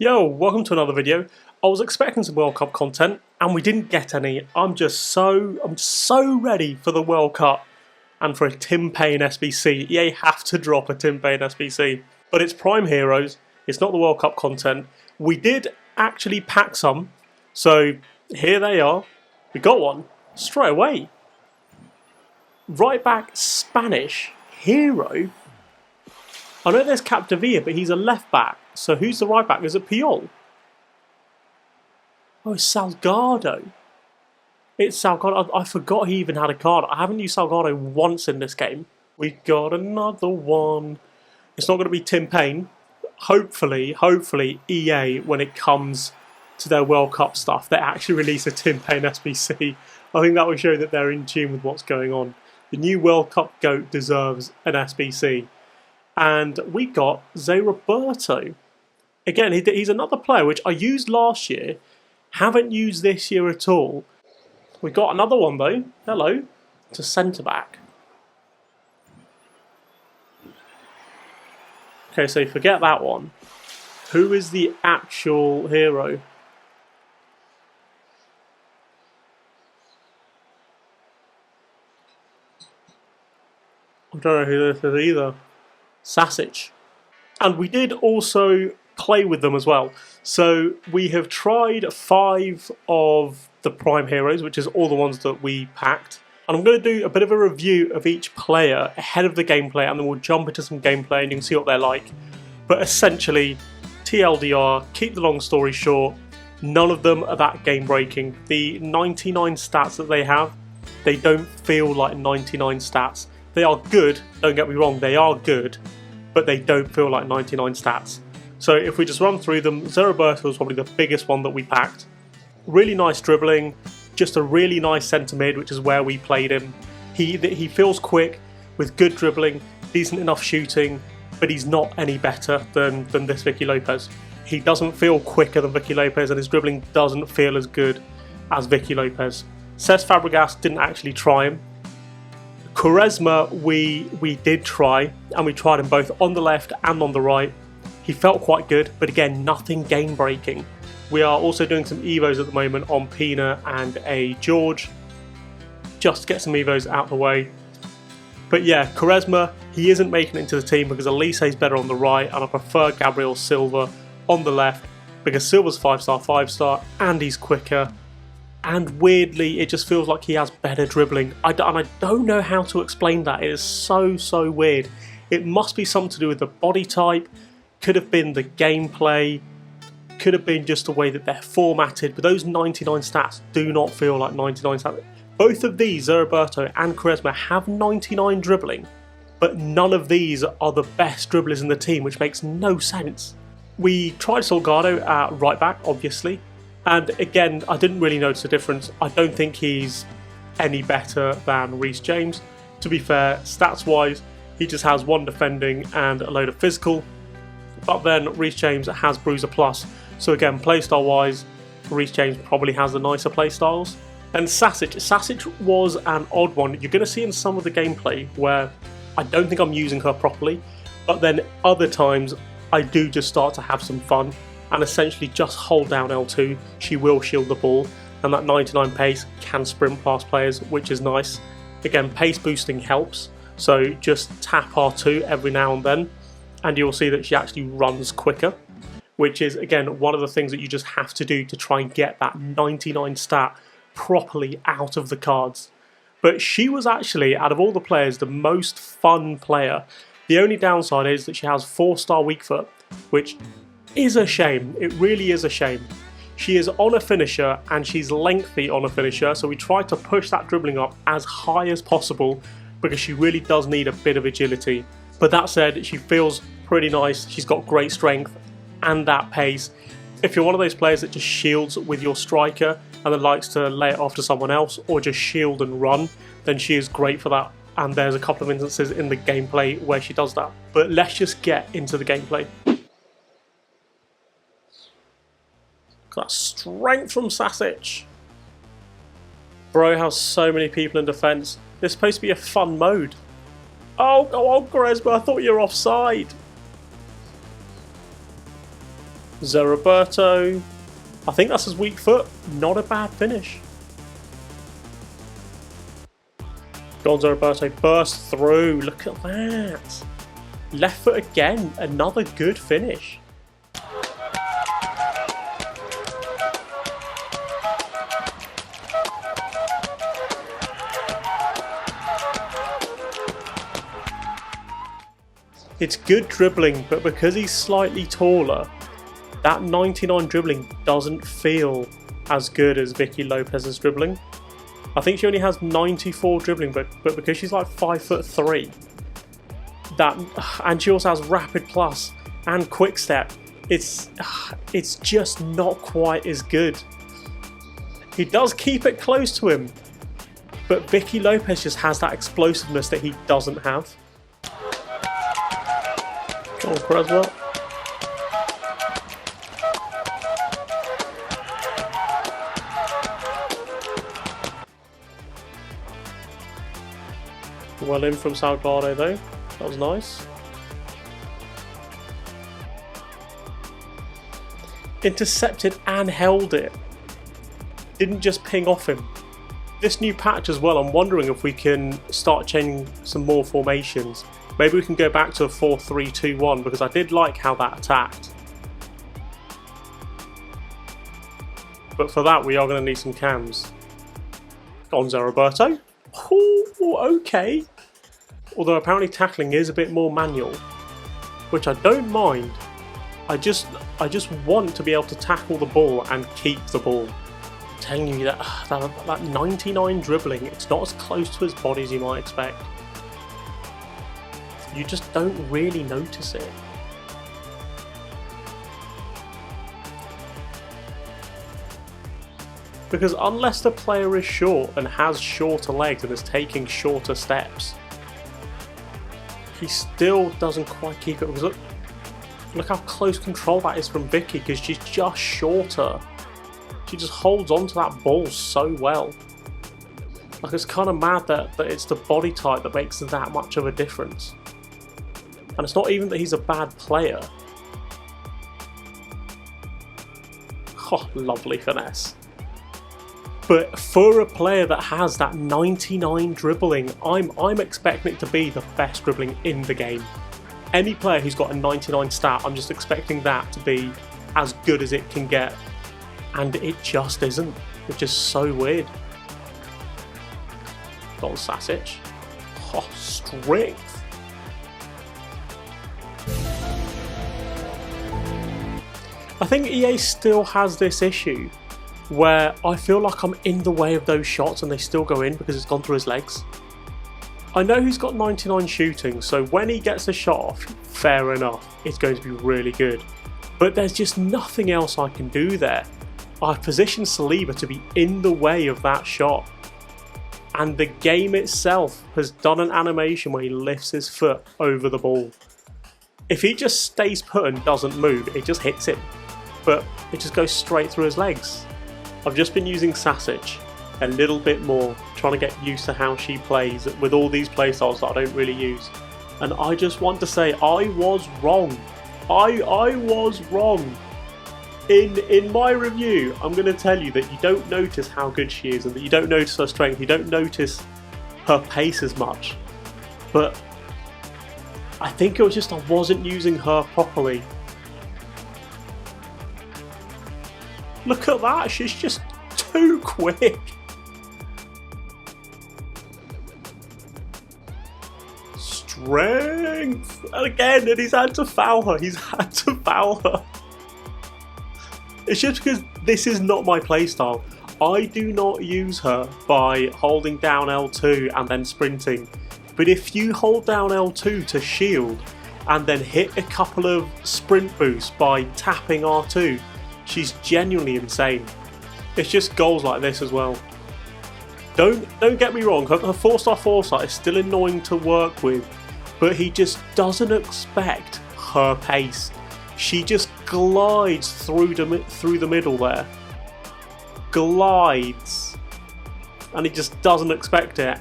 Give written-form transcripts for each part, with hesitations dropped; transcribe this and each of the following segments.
Yo, welcome to another video. I was expecting some World Cup content and we didn't get any. I'm so ready for the World Cup and for a Tim Payne SBC. EA have to drop a Tim Payne SBC. But it's Prime Heroes, it's not the World Cup content. We did actually pack some, so here they are. We got one straight away. Right back Spanish hero. I know there's Capdevila, but he's a left back. So who's the right back? Is it Puyol? Oh, it's Salgado. It's Salgado. I forgot he even had a card. I haven't used Salgado once in this game. We got another one. It's not going to be Tim Payne. Hopefully, EA, when it comes to their World Cup stuff, they actually release a Tim Payne SBC. I think that will show that they're in tune with what's going on. The new World Cup GOAT deserves an SBC. And we got Zé Roberto. Again, he's another player which I used last year, haven't used this year at all. We got another one though. Hello. It's a centre back. Okay, so forget that one. Who is the actual hero? I don't know who this is either. Sasic. And we did also play with them as well. So we have tried 5 of the Prime Heroes, which is all the ones that we packed. And I'm going to do a bit of a review of each player ahead of the gameplay, and then we'll jump into some gameplay and you can see what they're like. But essentially, TLDR, keep the long story short, none of them are that game breaking. The 99 stats that they have, they don't feel like 99 stats. They are good, don't get me wrong, they are good, but they don't feel like 99 stats. So if we just run through them, Zé Roberto was probably the biggest one that we packed. Really nice dribbling, just a really nice centre mid, which is where we played him. He feels quick, with good dribbling, decent enough shooting, but he's not any better than this Vicky Lopez. He doesn't feel quicker than Vicky Lopez, and his dribbling doesn't feel as good as Vicky Lopez. Cesc Fabregas didn't actually try him. Quaresma we did try, and we tried him both on the left and on the right. He felt quite good, but again, nothing game breaking. We are also doing some Evos at the moment on Pina and a George, just to get some Evos out of the way. But yeah, Quaresma, he isn't making it into the team because Elise is better on the right, and I prefer Gabriel Silva on the left because Silva's 5-star, and he's quicker. And weirdly, it just feels like he has better dribbling. And I don't know how to explain that. It is so weird. It must be something to do with the body type. Could have been the gameplay. Could have been just the way that they're formatted. But those 99 stats do not feel like 99 stats. Both of these, Zé Roberto and Quaresma, have 99 dribbling. But none of these are the best dribblers in the team, which makes no sense. We tried Salgado at right back, obviously. And again, I didn't really notice a difference. I don't think he's any better than Reece James. To be fair, stats-wise, he just has 1 defending and a load of physical. But then Reece James has Bruiser Plus. So again, playstyle-wise, Reece James probably has the nicer playstyles. And Sasic was an odd one. You're going to see in some of the gameplay where I don't think I'm using her properly. But then other times, I do just start to have some fun. And essentially just hold down L2, she will shield the ball, and that 99 pace can sprint past players, which is nice. Again, pace boosting helps, so just tap R2 every now and then, and you'll see that she actually runs quicker, which is, again, one of the things that you just have to do to try and get that 99 stat properly out of the cards. But she was actually, out of all the players, the most fun player. The only downside is that she has 4-star weak foot, which is a shame. It really is a shame. She is on a finisher and she's lengthy on a finisher, so we tried to push that dribbling up as high as possible because she really does need a bit of agility. But that said, she feels pretty nice. She's got great strength and that pace. If you're one of those players that just shields with your striker and then likes to lay it off to someone else or just shield and run, then she is great for that. And there's a couple of instances in the gameplay where she does that. But let's just get into the gameplay. That strength from Sasic. Bro has so many people in defence. This is supposed to be a fun mode. Oh, go on, Quaresma. I thought you were offside. Zeriberto. I think that's his weak foot. Not a bad finish. Go on, Zeriberto. Burst through. Look at that. Left foot again. Another good finish. It's good dribbling, but because he's slightly taller, that 99 dribbling doesn't feel as good as Vicky Lopez's dribbling. I think she only has 94 dribbling, but because she's like 5'3", and she also has rapid plus and quick step, it's just not quite as good. He does keep it close to him, but Vicky Lopez just has that explosiveness that he doesn't have. Go on, Creswell. Well in from Salgado though, that was nice. Intercepted and held it. Didn't just ping off him. This new patch as well, I'm wondering if we can start changing some more formations. Maybe we can go back to a 4-3-2-1 because I did like how that attacked. But for that we are going to need some cams. Go on, Zeriberto. Oh, okay. Although apparently tackling is a bit more manual, which I don't mind. I just want to be able to tackle the ball and keep the ball. I'm telling you that 99 dribbling, it's not as close to his body as you might expect. You just don't really notice it. Because unless the player is short and has shorter legs and is taking shorter steps, he still doesn't quite keep it. Because look how close control that is from Vicky, because she's just shorter. She just holds on to that ball so well. Like, it's kind of mad that it's the body type that makes that much of a difference. And it's not even that he's a bad player. Oh, lovely finesse. But for a player that has that 99 dribbling, I'm expecting it to be the best dribbling in the game. Any player who's got a 99 stat, I'm just expecting that to be as good as it can get. And it just isn't, which is so weird. Got on Sasic. Oh, strength. I think EA still has this issue where I feel like I'm in the way of those shots and they still go in because it's gone through his legs. I know he's got 99 shooting, so when he gets a shot off, fair enough, it's going to be really good. But there's just nothing else I can do there. I've positioned Saliba to be in the way of that shot. And the game itself has done an animation where he lifts his foot over the ball. If he just stays put and doesn't move, it just hits him. But it just goes straight through his legs. I've just been using Sasic a little bit more, trying to get used to how she plays with all these playstyles that I don't really use. And I just want to say I was wrong. I was wrong. In my review, I'm going to tell you that you don't notice how good she is and that you don't notice her strength. You don't notice her pace as much. But I think it was just I wasn't using her properly. Look at that, she's just too quick. Strength! And again, and he's had to foul her. He's had to foul her. It's just because this is not my playstyle. I do not use her by holding down L2 and then sprinting. But if you hold down L2 to shield and then hit a couple of sprint boosts by tapping R2, she's genuinely insane. It's just goals like this as well. Don't get me wrong, her 4-star foresight is still annoying to work with, but he just doesn't expect her pace. She just glides through the middle there. Glides. And he just doesn't expect it.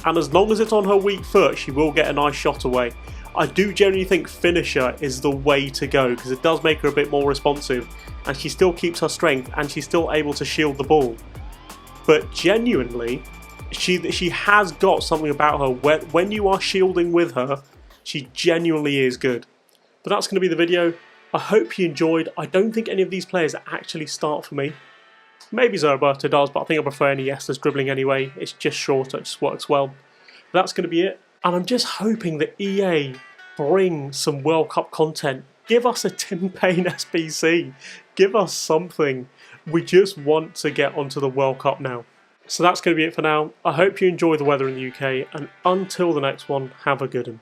And as long as it's on her weak foot, she will get a nice shot away. I do generally think finisher is the way to go because it does make her a bit more responsive and she still keeps her strength and she's still able to shield the ball. But genuinely, she has got something about her. When you are shielding with her, she genuinely is good. But that's going to be the video. I hope you enjoyed. I don't think any of these players actually start for me. Maybe Roberto does, but I think I prefer Iniesta's dribbling anyway. It's just shorter, it just works well. But that's going to be it. And I'm just hoping that EA bring some World Cup content. Give us a Tim Payne SBC. Give us something. We just want to get onto the World Cup now. So that's going to be it for now. I hope you enjoy the weather in the UK, and until the next one, have a good one.